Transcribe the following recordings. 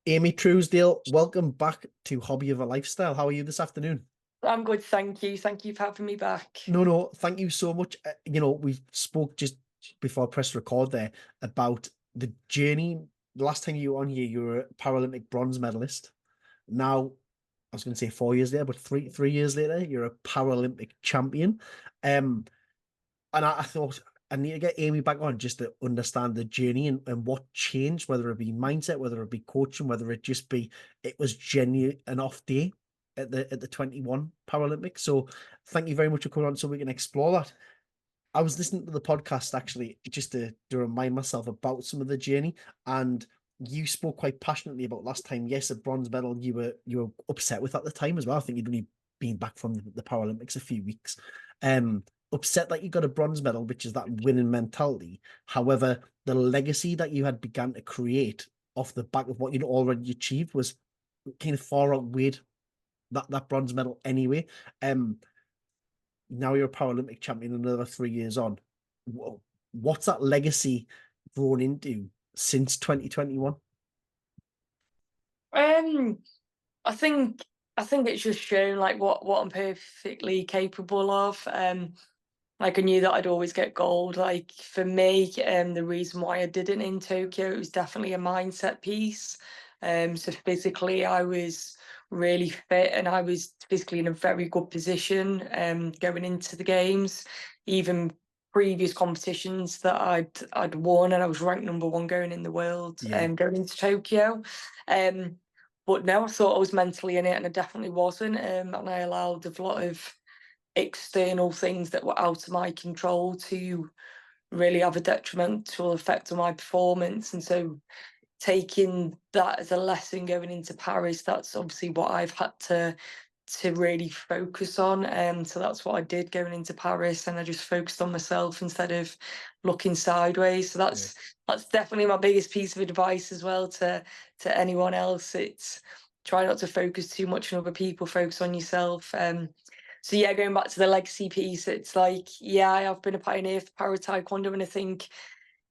Amy Truesdale, welcome back to Hobby of a Lifestyle. How are you this afternoon? I'm good, thank you. Thank you for having me back. No, thank you so much. We spoke just before I press record there about the journey. The last time you were on here, you were a Paralympic bronze medalist. Now, I was going to say 4 years later, but three years later, you're a Paralympic champion. Um, and I thought I need to get Amy back on just to understand the journey and what changed, whether it be mindset, whether it be coaching, whether it just be it was genuine an off day at the 21 Paralympics. So thank you very much for coming on so we can explore that. I was listening to the podcast actually just to remind myself about some of the journey, and you spoke quite passionately about last time. Yes, a bronze medal you were upset with at the time as well. I think you'd only been back from the Paralympics a few weeks. Upset that you got a bronze medal, which is that winning mentality. However, the legacy that you had begun to create off the back of what you'd already achieved was kind of far outweighed that bronze medal anyway. Now you're a Paralympic champion another 3 years on. What's that legacy grown into since 2021? Um, I think I think it's just shown like what I'm perfectly capable of. Like I knew that I'd always get gold. Like for me, the reason why I did it in Tokyo, it was definitely a mindset piece. So physically, I was really fit and I was physically in a very good position. Going into the games, even previous competitions that I'd won, and I was ranked number one going in the world. Yeah, Going into Tokyo. Um, but no, I thought I was mentally in it, and I definitely wasn't. And I allowed a lot of external things that were out of my control to really have a detrimental effect on my performance. And so taking that as a lesson going into Paris, that's obviously what I've had to really focus on. So that's what I did going into Paris, and I just focused on myself instead of looking sideways. So yeah, that's definitely my biggest piece of advice as well to anyone else. It's try not to focus too much on other people, focus on yourself. So yeah, going back to the legacy piece, it's like, yeah, I have been a pioneer for Para Taekwondo, and I think,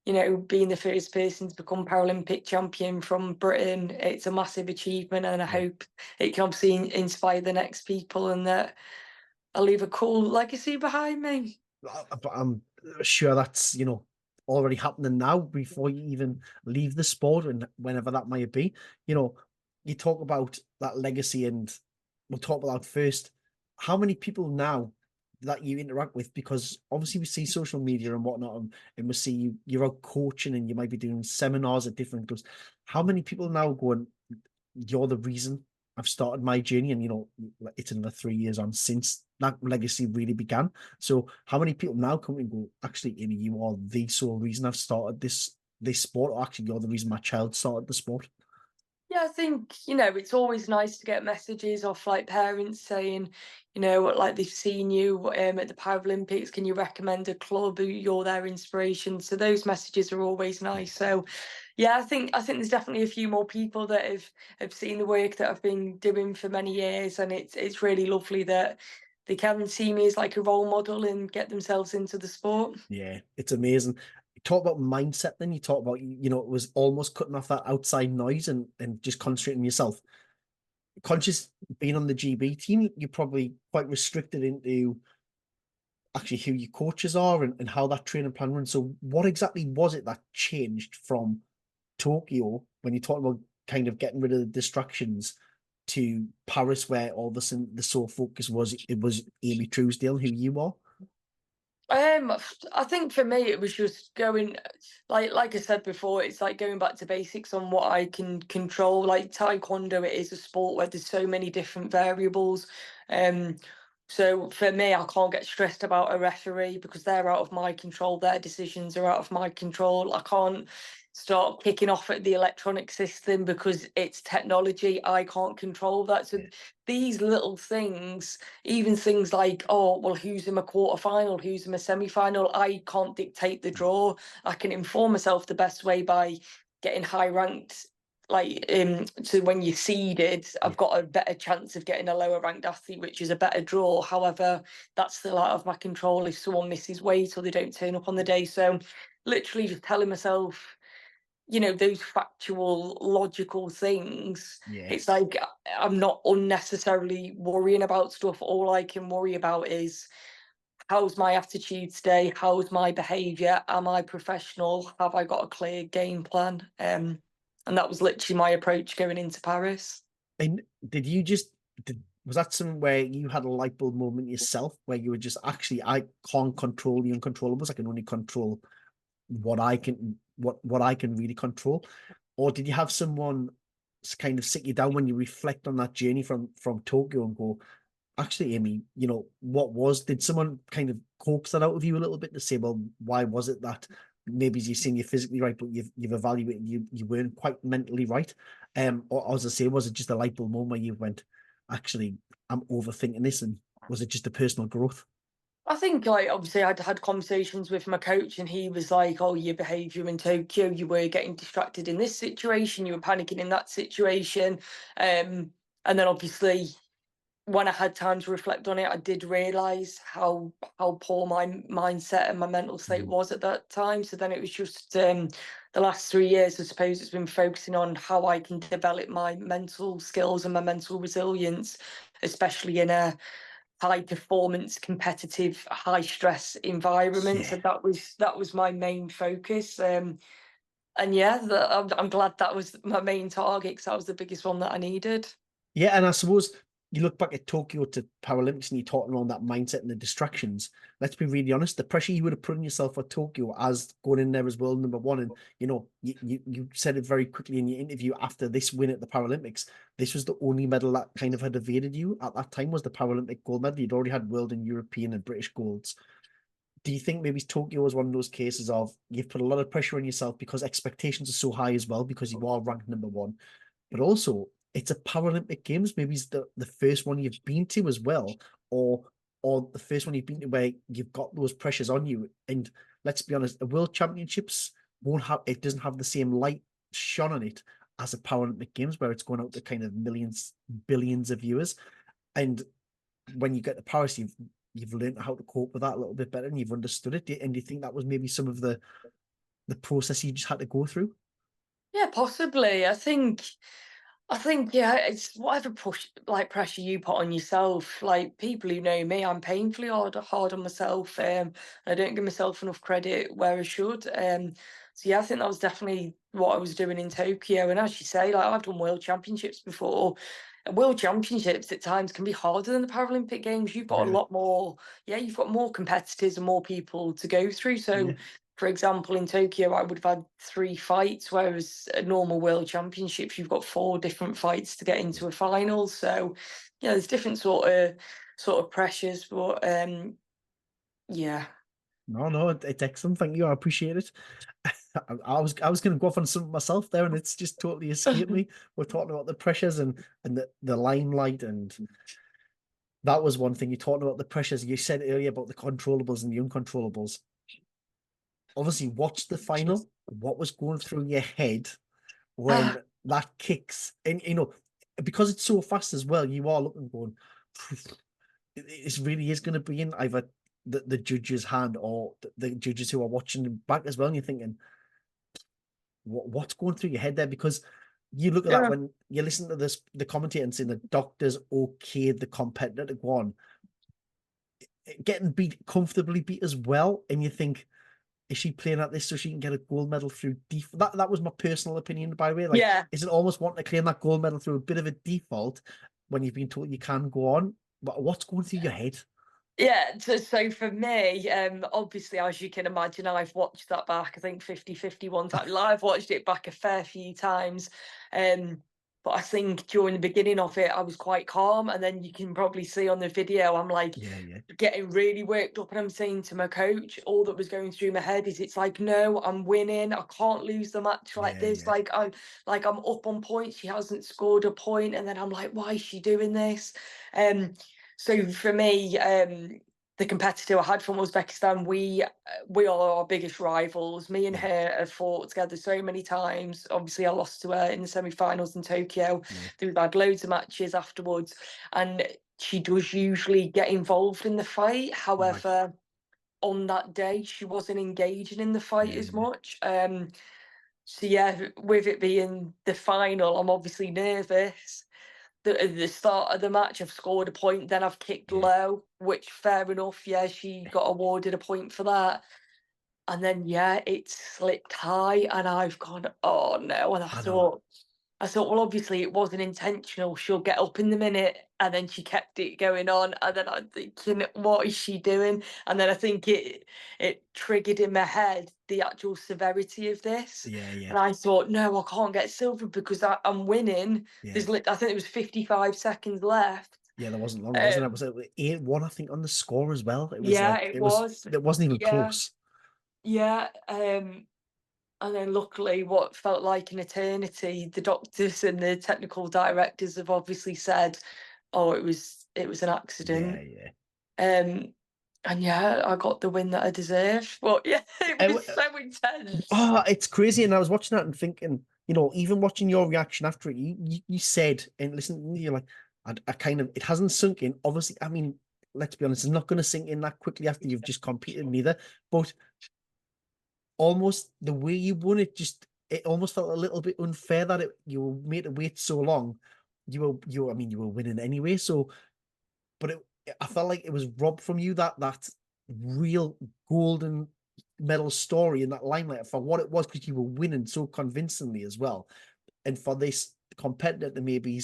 being the first person to become Paralympic champion from Britain, it's a massive achievement, and I yeah. hope it can obviously inspire the next people, and that I'll leave a cool legacy behind me. But I'm sure that's already happening now before you even leave the sport and whenever that might be. You know, you talk about that legacy, and we'll talk about first how many people now that you interact with, because obviously we see social media and whatnot, and we see you're out coaching and you might be doing seminars at different groups. How many people now going, you're the reason I've started my journey, and it's another 3 years on since that legacy really began. So how many people now come and go, actually, Amy, you are the sole reason I've started this sport, or actually you're the reason my child started the sport. Yeah, I think, it's always nice to get messages off like parents saying, like they've seen you at the Paralympics. Can you recommend a club who you're their inspiration? So those messages are always nice. So yeah, I think there's definitely a few more people that have seen the work that I've been doing for many years, and it's really lovely that they can see me as like a role model and get themselves into the sport. Yeah, it's amazing. Talk about mindset, then you talk about, it was almost cutting off that outside noise and just concentrating on yourself. Conscious being on the GB team, you're probably quite restricted into actually who your coaches are and how that training plan runs. So what exactly was it that changed from Tokyo, when you're talking about kind of getting rid of the distractions, to Paris, where all of a sudden the sole focus was Amy Truesdale, who you are? I think for me it was just going, like I said before, it's like going back to basics on what I can control. Like Taekwondo, it is a sport where there's so many different variables. Um, so for me, I can't get stressed about a referee because they're out of my control. Their decisions are out of my control. I can't start kicking off at the electronic system because it's technology. I can't control that. So Yeah, these little things, even things like, oh, well, who's in a quarter final, who's in a semi final, I can't dictate the draw. I can inform myself the best way by getting high ranked. Like so when you're seeded, yeah, I've got a better chance of getting a lower ranked athlete, which is a better draw. However, that's still out of my control if someone misses weight or they don't turn up on the day. So literally just telling myself you know, those factual, logical things. Yeah. It's like I'm not unnecessarily worrying about stuff. All I can worry about is how's my attitude today? How's my behaviour? Am I professional? Have I got a clear game plan? And that was literally my approach going into Paris. And did you just was that something where you had a light bulb moment yourself where you were just actually, I can't control the uncontrollables. I can only control what I can really control? Or did you have someone kind of sit you down when you reflect on that journey from Tokyo and go, actually, Amy, did someone kind of coax that out of you a little bit to say, well, why was it that maybe you're saying you're physically right, but you've evaluated you weren't quite mentally right? Or as I say, was it just a light bulb moment where you went, actually, I'm overthinking this, and was it just a personal growth? I think, like, obviously, I'd had conversations with my coach, and he was like, "Oh, your behaviour in Tokyo, you were getting distracted in this situation, you were panicking in that situation," and then obviously, when I had time to reflect on it, I did realise how poor my mindset and my mental state Mm. was at that time. So then it was just the last 3 years, I suppose, it's been focusing on how I can develop my mental skills and my mental resilience, especially in a high performance, competitive, high stress environment. Yeah. So that was my main focus. And yeah, I'm glad that was my main target because that was the biggest one that I needed. Yeah, and I suppose you look back at Tokyo to Paralympics and you're talking around that mindset and the distractions. Let's be really honest, the pressure you would have put on yourself for Tokyo as going in there as world number one. And you said it very quickly in your interview after this win at the Paralympics. This was the only medal that kind of had evaded you at that time, was the Paralympic gold medal. You'd already had world and European and British golds. Do you think maybe Tokyo was one of those cases of you've put a lot of pressure on yourself because expectations are so high as well, because you are ranked number one, but also it's a Paralympic Games. Maybe it's the first one you've been to as well, or the first one you've been to where you've got those pressures on you. And let's be honest, the World Championships doesn't have the same light shone on it as a Paralympic Games where it's going out to kind of millions, billions of viewers. And when you get to Paris, you've learned how to cope with that a little bit better and you've understood it. And do you think that was maybe some of the process you just had to go through? Yeah, possibly. I think, yeah, it's whatever pressure you put on yourself. Like, people who know me, I'm painfully hard on myself. I don't give myself enough credit where I should. So yeah, I think that was definitely what I was doing in Tokyo. And as you say, like, I've done World Championships before. And World Championships at times can be harder than the Paralympic Games. You've got a Really? lot more, yeah, you've got more competitors and more people to go through. Yeah. So for example, in Tokyo, I would have had 3 fights, whereas at normal World Championships, you've got 4 different fights to get into a final. So, yeah, there's different sort of pressures, but yeah. No, no, it's excellent. Thank you. I appreciate it. I was going to go off on something myself there, and it's just totally escaped me. We're talking about the pressures and the limelight, and that was one thing. You're talking about the pressures. You said earlier about the controllables and the uncontrollables. Obviously, watch the final. What was going through your head when that kicks? And because it's so fast as well, you are looking going, it really is going to be in either the judge's hand or the judges who are watching them back as well. And you're thinking, what's going through your head there? Because you look at that Yeah. when you listen to the commentator and saying the doctors okayed the competitor to go on, getting comfortably beat as well, and you think, is she playing at this so she can get a gold medal through default? That was my personal opinion, by the way. Like, Yeah. is it almost wanting to claim that gold medal through a bit of a default when you've been told you can go on? What's going through your head? Yeah, so for me, obviously, as you can imagine, I've watched that back, I think 50-50 one time. Like, I've watched it back a fair few times. Um, but I think during the beginning of it, I was quite calm. And then you can probably see on the video, I'm like Yeah, yeah, getting really worked up. And I'm saying to my coach, all that was going through my head is it's like, no, I'm winning. I can't lose the match like yeah, this. yeah, Like I'm up on points. She hasn't scored a point. And then I'm like, why is she doing this? Um, so for me, the competitor I had from Uzbekistan, we are our biggest rivals. Me and yeah, her have fought together so many times. Obviously, I lost to her in the semi-finals in Tokyo. yeah. We've had loads of matches afterwards, and she does usually get involved in the fight. Right. However, on that day, she wasn't engaging in the fight Yeah, as yeah, much. So yeah, with it being the final, I'm obviously nervous. At the start of the match, I've scored a point, then I've kicked Yeah, low, which fair enough. Yeah, she got awarded a point for that. And then yeah, it slipped high, and I've gone, oh no. And I know. I thought, well, obviously it wasn't intentional. She'll get up in the minute, and then she kept it going on. And then I'm thinking, what is she doing? And then I think it triggered in my head the actual severity of this. Yeah, yeah, And I thought, no, I can't get silver because I'm winning. yeah. I think it was 55 seconds left. Yeah, there wasn't long, wasn't it? Um, Was it 8-1, I think, on the score as well? It was yeah, like it was. it wasn't even Yeah, close. yeah. And then luckily, what felt like an eternity, the doctors and the technical directors have obviously said, "Oh, it was an Yeah, accident." yeah. Um, and yeah, I got the win that I deserved. But yeah, it was so intense. Oh, it's crazy. And I was watching that and thinking, even watching your reaction after it, you said, and listen, you're like, I kind of, it hasn't sunk in. Obviously, I mean, let's be honest, it's not going to sink in that quickly after you've just competed, neither. But almost the way you won it, it almost felt a little bit unfair that you were made to wait so long. I mean, you were winning anyway. So, but I felt like it was robbed from you that real golden medal story in that limelight for what it was, because you were winning so convincingly as well. And for this competitor to maybe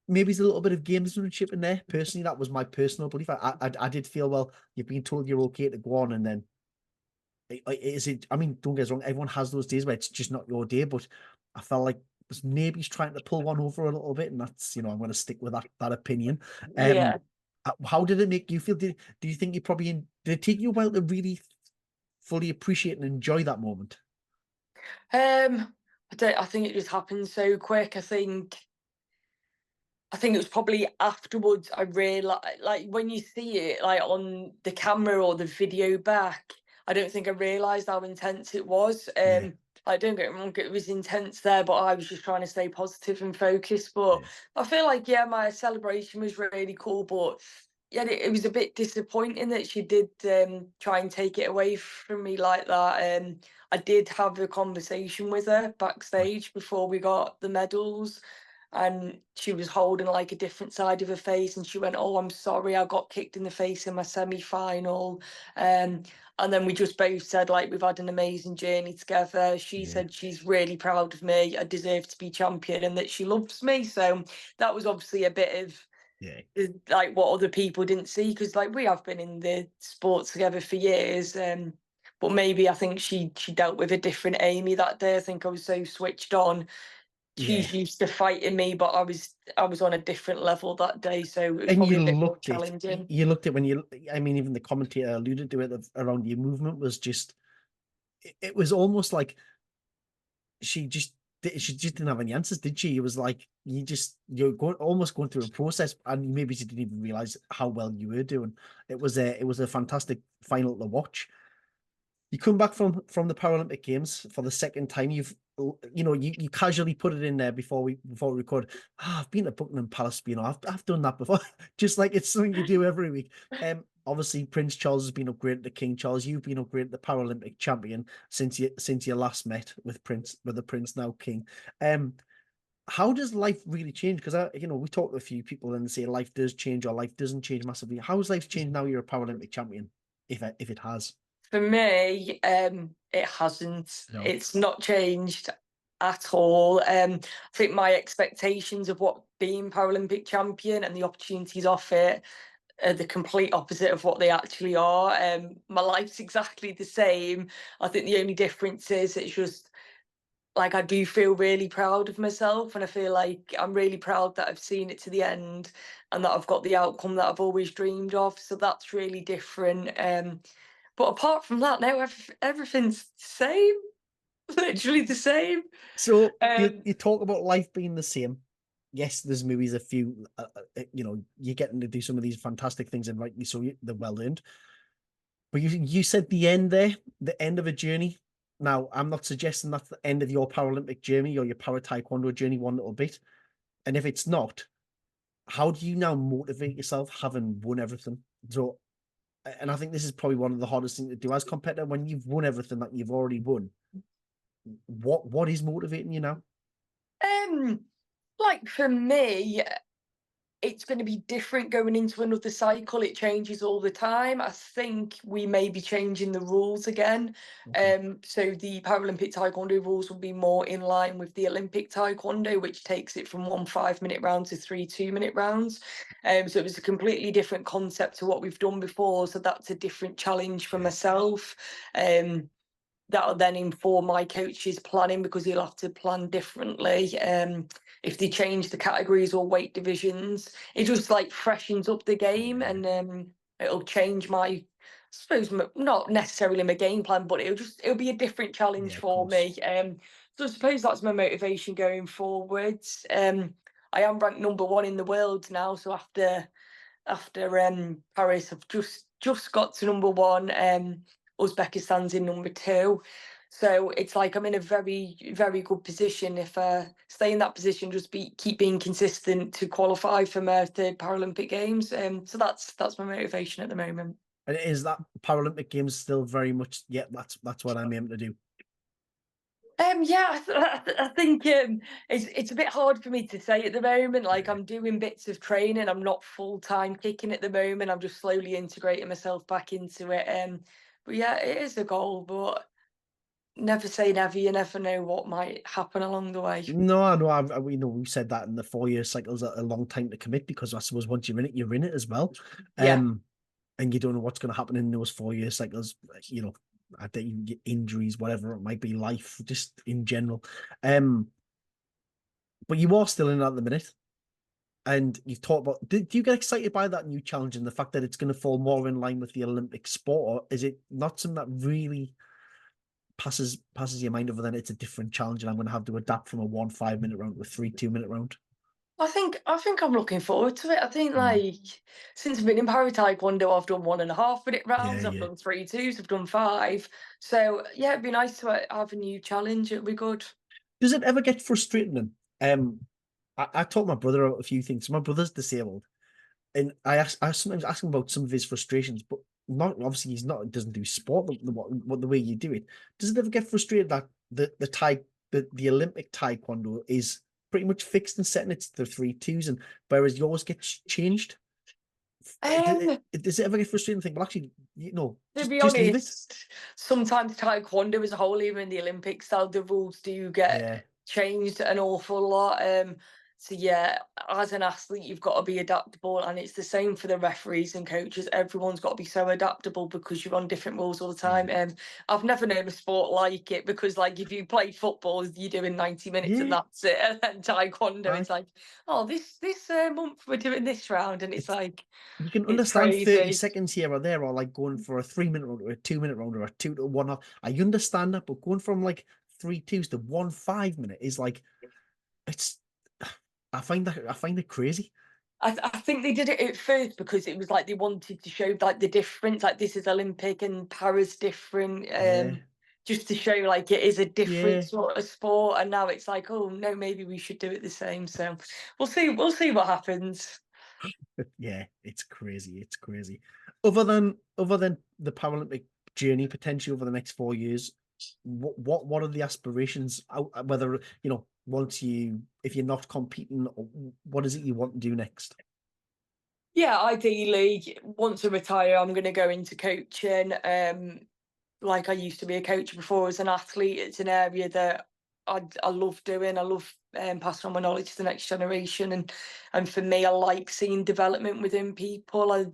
a little bit of gamesmanship in there. Personally, that was my personal belief. I did feel, well, you've been told you're okay to go on, and then is it? I mean, don't get us wrong. Everyone has those days where it's just not your day, but I felt like maybe he's trying to pull one over a little bit, and that's I'm going to stick with that opinion. Yeah. How did it make you feel? Do you think you probably did it take you a while to really fully appreciate and enjoy that moment? I think it just happened so quick. I think it was probably afterwards I realised, like when you see it, like on the camera or the video back, I don't think I realised how intense it was. Yeah, I don't get me wrong, it was intense there, but I was just trying to stay positive and focused. But yeah, I feel like, yeah, my celebration was really cool, but yeah, it was a bit disappointing that she did try and take it away from me like that. I did have a conversation with her right, backstage before we got the medals, and she was holding like a different side of her face, and she went, "Oh, I'm sorry, I got kicked in the face in my semi-final." And then we just both said, like, we've had an amazing journey together. She yeah, said she's really proud of me, I deserve to be champion, and that she loves me. So that was obviously a bit of yeah. like what other people didn't see, because like we have been in the sport together for years. But maybe I think she dealt with a different Amy that day. I think I was so switched on. Yeah, She's used to fighting me, but I was on a different level that day, so it was and probably a bit more challenging. you looked at when I mean, even the commentator alluded to it around your movement was just, it was almost like she just she just didn't have any answers, did she? It was like you're almost going through a process, and maybe she didn't even realize how well you were doing. It was a fantastic final to watch. You come back from the Paralympic Games for the second time. You casually put it in there before we record. I've been to Buckingham Palace, I've done that before. Just like it's something you do every week. Obviously Prince Charles has been upgraded to King Charles. You've been upgraded to Paralympic champion since you last met with the Prince, now King. How does life really change? Because we talk to a few people and say life does change or life doesn't change massively. How has life changed now you're a Paralympic champion? If it has. For me, it hasn't. No. It's not changed at all. I think my expectations of what being Paralympic champion and the opportunities off it are the complete opposite of what they actually are. My life's exactly the same. I think the only difference is it's just like I do feel really proud of myself, and I feel like I'm really proud that I've seen it to the end and that I've got the outcome that I've always dreamed of. So that's really different. But apart from that, now everything's the same, literally the same. So Um, you talk about life being the same. Yes, there's movies a few. You're getting to do some of these fantastic things, and rightly so, they're well earned. But you said the end there, the end of a journey. Now, I'm not suggesting that's the end of your Paralympic journey or your Para Taekwondo journey one little bit. And if it's not, how do you now motivate yourself having won everything? So, and I think this is probably one of the hardest things to do as competitor when you've won everything that you've already won. What is motivating you now? Um, like for me, it's going to be different going into another cycle. It changes all the time. I think we may be changing the rules again. Okay. So the Paralympic Taekwondo rules will be more in line with the Olympic Taekwondo, which takes it from 1 5-minute round to 3 2-minute rounds. So it was a completely different concept to what we've done before. So that's a different challenge for Yeah. myself. That'll then inform my coach's planning because he'll have to plan differently. If they change the categories or weight divisions, it just like freshens up the game, Yeah. and it'll change my, I suppose, not necessarily my game plan, but it'll be a different challenge Yeah, of for course. me. So I suppose that's my motivation going forwards. I am ranked #1 in the world now, so after Paris, I've just got to #1. Uzbekistan's in #2. So it's like I'm in a very, very good position. If I stay in that position, keep being consistent to qualify for my third Paralympic Games. So that's my motivation at the moment. And is that Paralympic Games still very much? Yeah, that's what I'm aiming to do. Yeah, I think it's a bit hard for me to say at the moment. Like Yeah. I'm doing bits of training. I'm not full time kicking at the moment. I'm just slowly integrating myself back into it. But yeah, it is a goal, but never say never. You never know what might happen along the way. No, I know. We know we've said that in the 4 year cycle's a long time to commit because I suppose once you're in it as well. Yeah. Um, and you don't know what's going to happen in those 4 year cycles. You know, I think you can get injuries, whatever it might be, life just in general. Um, but you are still in it at the minute, and you've talked about. Do you get excited by that new challenge and the fact that it's going to fall more in line with the Olympic sport, or is it not something that really passes your mind over? Then it's a different challenge, and I'm going to have to adapt from a 1 5-minute round to a 3 2-minute round. I think I'm looking forward to it. I think Mm. like since I've been in Para Taekwondo, I've done 1.5-minute Yeah, rounds, I've yeah. done 3 2s, I've done 5. So yeah, it'd be nice to have a new challenge. It'd be good. Does it ever get frustrating then? I taught my brother out a few things. My brother's disabled, and I sometimes ask him about some of his frustrations, but not obviously he's not doesn't do sport the way you do it. Does it ever get frustrated that the Olympic Taekwondo is pretty much fixed and set and it's the 3 2s, and whereas yours gets changed? Um, Does it ever get frustrating to think, well, actually, To be just leave it? honest, sometimes Taekwondo as a whole, even in the Olympics, the rules do get Yeah, changed an awful lot. So yeah, as an athlete, you've got to be adaptable, and it's the same for the referees and coaches. Everyone's got to be so adaptable because you're on different rules all the yeah, time. I've never known a sport like it because, like, if you play football, you're doing 90 minutes and yeah. that's it. And then Taekwondo, I it's like, oh, this month we're doing this round, and it's it's like you can it's understand 30 crazy. seconds here or there, or like going for a 3 minute round or a 2 minute round or a 2 to 1 half. I understand that, but going from like 3 2s to 1 5 minute is like it's. I find it crazy. I think they did it at first because it was like they wanted to show like the difference, like this is Olympic and Para's different, Yeah, just to show like it is a different yeah, sort of sport. And now it's like, oh no, maybe we should do it the same. So we'll see what happens. yeah. It's crazy. It's crazy. Other than the Paralympic journey potentially over the next 4 years, what are the aspirations? Whether once if you're not competing, what is it you want to do next? Yeah, ideally, once I retire, I'm going to go into coaching. Like I used to be a coach before as an athlete. It's an area that I love doing. I love passing on my knowledge to the next generation, and for me, I like seeing development within people. I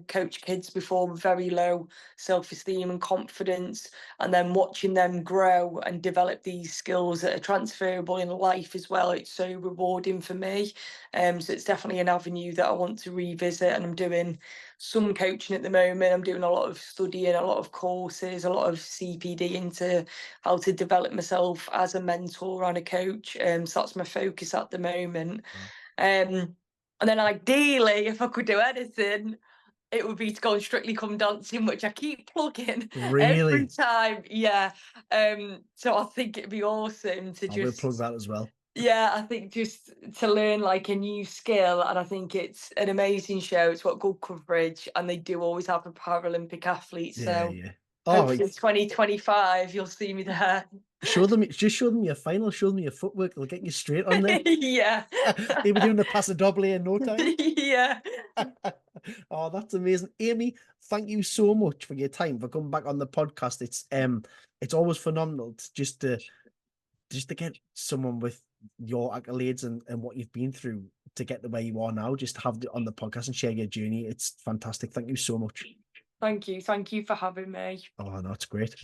coach kids before with very low self-esteem and confidence, and then watching them grow and develop these skills that are transferable in life as well. It's so rewarding for me. So it's definitely an avenue that I want to revisit, and I'm doing some coaching at the moment. I'm doing a lot of studying, a lot of courses, a lot of CPD into how to develop myself as a mentor and a coach. So that's my focus at the moment. Wow. Um, and then ideally, if I could do anything, it would be to go on Strictly Come Dancing, which I keep plugging every Really? time. Yeah. So I think it'd be awesome to I will plug just that as well. yeah, I think just to learn like a new skill, and I think it's an amazing show. It's got good coverage, and they do always have a Paralympic athlete. Yeah, So yeah. Oh, Hopefully 2025, you'll see me there. show them your final, show them your footwork, they'll get you straight on there. Yeah. They'll be doing the Paso Doble in no time. Yeah. Oh, that's amazing. Amy, thank you so much for your time, for coming back on the podcast. It's always phenomenal to get someone with your accolades and what you've been through to get the way you are now, just to have it on the podcast and share your journey. It's fantastic. Thank you so much. Thank you. Thank you for having me. Oh, no, it's great.